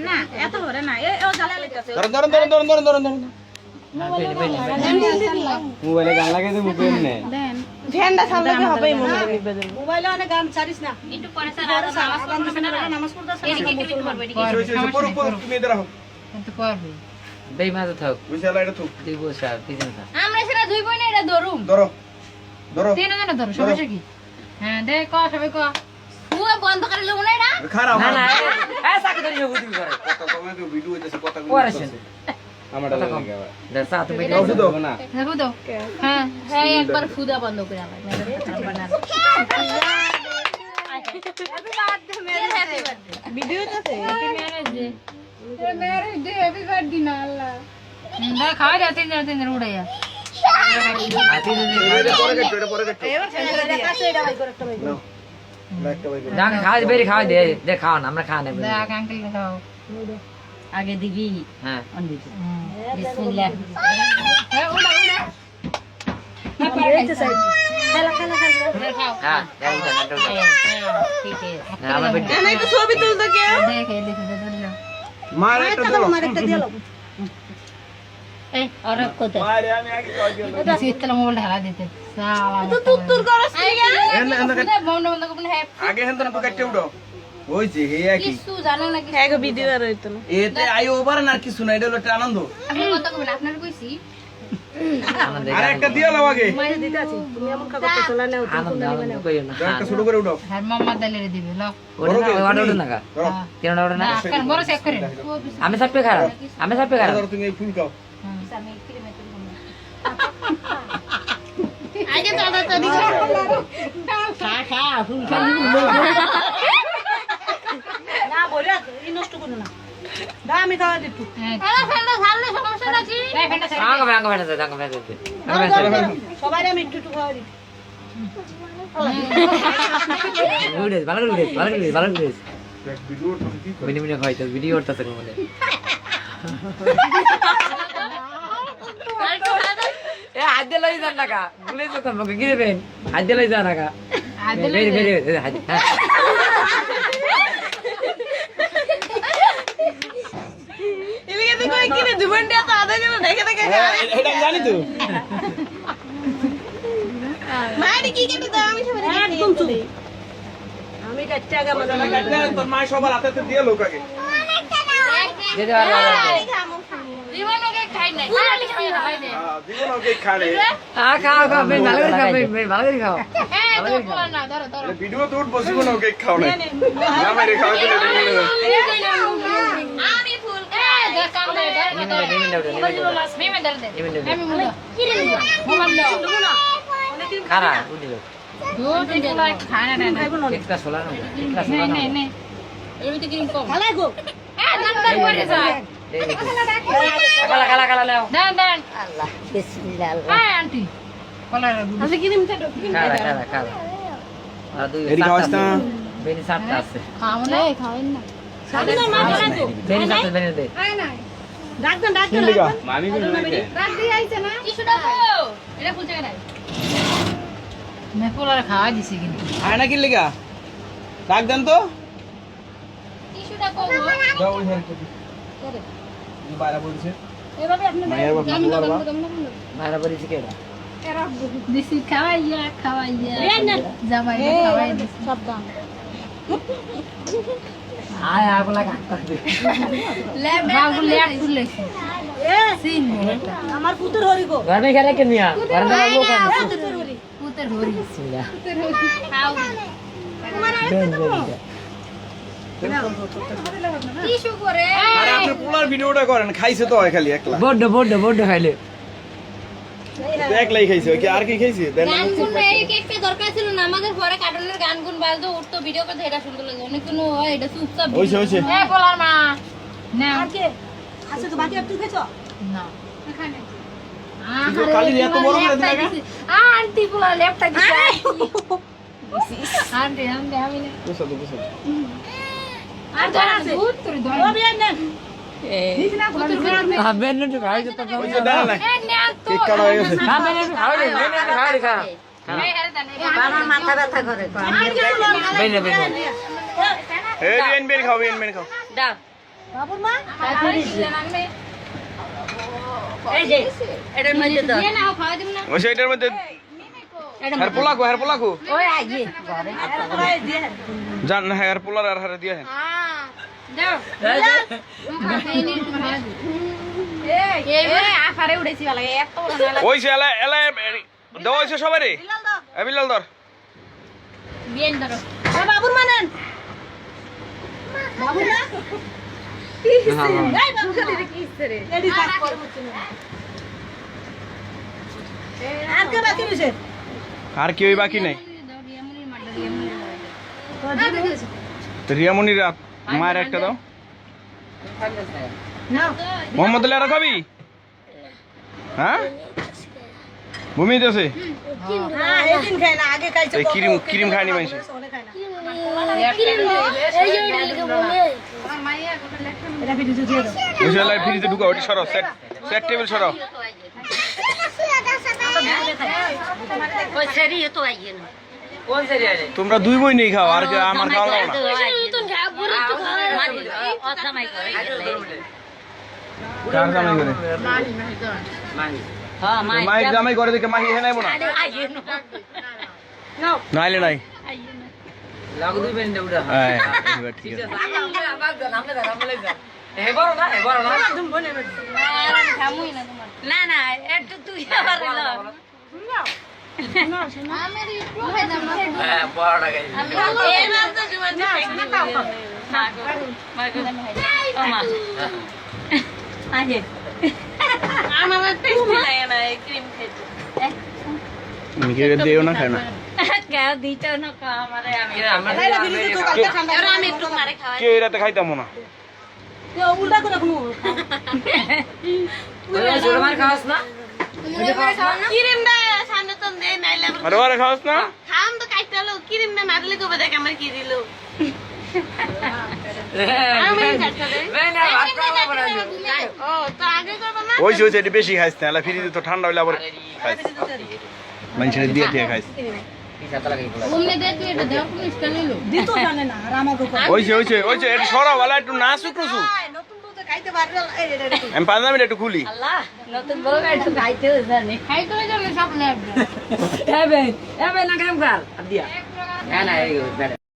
না এত ধরে না এ ও জ্বালা লাইতাছে ধরুন মোবাইলে গান লাগাই দে মুখে এমনে দেন ফ্যানটা চাললে কি হবে মোবাইলে অনেক গান ছাড়িস না একটু পরে স্যার নামাজ পড়তাছ না এদিকে একটু করবে এদিকে পর তুমি এদের রাখো কিন্তু পারবে বেই মাঝে থাক বুঝালা এটা থাক দুই বসা পিছনে থাক আমরা সেটা দুই বোন এটা ধরুম ধরো তিন জন ধরো সমস্যা কি হ্যাঁ দে ক সবাই ক পুরো বন্ধ করে লব না এটা খারাপ না না এ সাকে ধরি বুঝি করে কত কমে তো ভিডিও হইতাছে কথা পড়াছেন আমারটা লাগে আবার দে সাত মিনিট দাও শুধু না দেখো দাও হ্যাঁ হ্যাঁ একবার ফুদা বন্ধ করে আলাই ভিডিও আছে ম্যারেজ ডে হ্যাপি বার্থডে না আল্লাহ না খাওয়া যা তিন জন উড়াইয়া পরে কেটে এবার ফ্যানটা কাছে এটা ভাই করে একটা ভাই নাও একটা ভাই যা খাওয়া বেরি খাওয়া দে দে খাও না আমরা খাওয়া নেব দেখ আঙ্কেল খাও আগে দিবি হ্যাঁ বিসমিল্লাহ হ্যাঁ উড়া উড়া এইতে সাইড খালা খাও হ্যাঁ যাই না ঠিক আছে না আমরা বেটি না একটু ছবি তুলতো কে দেখে দেখে ধরলাম মার একটা দাও মার একটা দিয়ে দাও এই আর কত মারে আমি আগে কই দিলাম শীতলা মোবাইল ঢালা দিতে সালা তুর করস কি বন্ধ বন্ধ করে হ্যাঁ আগে হেন তো কাটতে উঠো ওই যে হে কি কিছু জানো না কি হ্যাঁ ভিডিও আর হইতো না এতে আই ওভার না কিছু না এটা হলো একটা আনন্দ আপনি কত করবেন আপনার কইছি আরে একটা দিয়ে নাও আগে মাইরে দিতে আছি তুমি এমন কাগজ চলা নাও আনন্দ আনন্দ কইও না একটা ছোট করে উঠাও হ্যাঁ মাম্মা দাইলে দিবে ল ওটা না ওটা না কা ধরো কেন ওটা না কেন বড় চেক করে আমি সাপে খারাপ আমি সাপে খারাপ ধরো তুমি এই ফুল খাও আমি ক্রিমে তুলব আগে তো আদা তো দিছো খা ফুল খা না বলে ই নষ্ট করো না দা আমি খাওয়া দিতু আরে ফেললে ছাড়লে সমস্যা নাকি এই ফেন্টা আঙ্গ ফেন্টা সবাই আমি একটু একটু খাওয়া দিতু উড়ে ভালো করে দেখ ভিডিও তো কি করে মিনি খাইতে ভিডিও করতেছে মনে এ হাতে লই যান না কা ভুলে তো কম কি দেবেন হাতে লই যান না কা হাতে লই হাতে এদিকে তো কই কিনে দুবন্ডা তো আধা জন দেখে দেখে এটা জানি তো মাইরে কি কেটে দাও আমি সবাই একদম চুপ আমি কাচ্চা আগে মজা লাগে তোর মা সবার হাতে দিয়ে লোক আগে যেতে পারবে জীবনকে খাই নাই খাই দে জীবন ওকে খাড়ে খাও বেশ ভালো করে খাও বেশ ভালো করে খাও হ্যাঁ তো বলা না ধরো ধরো ভিডিও তো উঠবো জীবন ওকে খাও না না মেরে খাও দিলে আমি ফুল খাই দে কাম দে মেমে দর দে আমি মুদা মোবাইল দাও খারা উঠিল দো দিন লাইক খানা না একটা সোলা না নে নে এর ভিতরে ক্রিম কম খালাই গো দান দান করে যায় কালা নাও দান আল্লাহ বিসমিল্লাহ হ্যাঁ আন্টি কলা আজকে কিরিম তে কালা আর দুই এরি খাওয়াস না বেনি সাতটা আছে খাও না খাওয়েন না সামনে মা বলা তো বেনি সাতটা বেনি দে ডাক্তার কি লাগা মামি কোন লাগে রাত দিয়ে আইছে না টিস্যুটা দাও এটা ফুল জায়গা নাই মে পোলার খাওয়া দিছি কিন্তু আয় না কি লাগা রাখ দেন তো টিস্যুটা কম দাও ওই হের কবি বাইরে বলছে এভাবে আপনি মায়ের বাবা বলবা মারা পড়েছি কেডা দিছি খাওয়াইয়া জামাই খাওয়াই দিছি সব দাম আয় আগলা কাটতে দে বাবু লেট খুলেছি এ সিন আমার পুত্র হরি গো ঘরে খেলে কে নিয়া ঘরে না লোক আছে পুত্র হরি পুতের হরি বিসমিল্লাহ খাও বেন বেন টিস্যু করে আরে আপনি পোলার ভিডিওটা করেন খাইছে তো হয় খালি একলা বড় খাইলে তো একলাই খাইছে কি আর কি খাইছে দেন গান গুন এই কেকটা দরকার ছিল না আমাদের পরে কার্টুনের গান গুন বাজতো উঠতো ভিডিও করতে এটা সুন্দর লাগে অনেক কোনো হয় এটা চুপচাপ হইছে এ বলার মা না আর কে আছে তো বাকি আর তুই খেছো না এখানে কালি এত বড় করে দিলা আন্টি বলা লেপটা দিছে আন্টি আমি না বুঝছো আর ধর আছে উত্তর ধর ও বিয়ান না বেন না খাই যেত না ওই যে দাঁড়া না এ না তো কেক কাটা হয়ে গেছে বেন খাওয়া দে খা এই হেরে জানে আমার মাথা ব্যথা করে বেন এই বিন খাও দাও বাবুর মা তারপরে দিলে লাগবে এই যে এটার মধ্যে দাও দিয়ে নাও খাওয়া দিব না ওই সেইটার মধ্যে হের পোলাকো ওই আইয়ে ঘরে দিয়ে জান না হের পোলার আর হারে দিয়ে দাও এই নি খাওয়া দিব এই আফারে উড়াইছি ভালো এত বড় না ওই সে এলা এলা দেওয়া হইছে সবারে বিলাল দাও এ বিলাল ধর বিয়েন ধরো বাবুর মা নেন বাবুর মা এই বাবু খালি কি ইসরে এডি কাজ করে মুছে আর কে বাকি রইছে আর কেউই বাকি নাই তো রিয়ামনির মায়ের একটা দাও নাও মোহাম্মদ আলী আর খাবি হ্যাঁ ভূমি দেছে হ্যাঁ এদিন খাই না আগে খাইছে এই ক্রিম খায়নি মাইছে এটা ভিডিও দিয়ে দাও ওই সে লাইট ফ্রিজে ঢুকাও ওটি সরাও সেট টেবিল সরাও ওই সেরি তো আইয়ে না কোন সিরিয়ালে তোমরা দুই বই নেই খাও আর আমার খাওয়া লাগবে না কার জামাই করে হ্যাঁ মাই জামাই করে দেখে মাহি হে নাইবো না নাইলে নাই লাগু দুই বেন দেউডা হ্যাঁ এবার ঠিক আছে হে বড় না না না একটু তুই আবার এলো হ্যাঁ বড়টা গাই এই মাছ তো জুমান না খাও মা আজে আমার টেস্টি লাগে না এই ক্রিম খেতে মিকে দিও না খায় না কেউ দিতে না কা আমারে আমি আমরা এরা আমি একটু মারে খাওয়াই কে এরাতে খাইতাম না কেউ উল্টা করে ঘুমো ওই ছোট মার খাওয়াস না ক্রিম দা সামনে তো দে নাইলে আরে আরে খাওস না খাম তো কাইতালো ক্রিম না মারলে কবে দেখ আমার কি দিলো আমি কাটতে দে না ভাত খাওয়া বড় ও তো আগে করব না ওই যে এটি বেশি খাইছ না এলা ফ্রিজে তো ঠান্ডা হইলে আবার খাইছ মানুষের দিয়ে দিয়ে খাইছ কি সাথে লাগি উমনে দে তুই এটা দাও কোন স্টাইল হলো দিতো জানে না আর আমাকে ওই যে এটা সরাও ওলা একটু না শুকরুসু নতুন তো খাইতে পারবে এই আমি 5 মিনিট একটু খুলি আল্লাহ নতুন বড় একটু খাইতে জানে খাই তো জানো সব লাগবে এবে না কাম কর দিয়া না না এই বেটা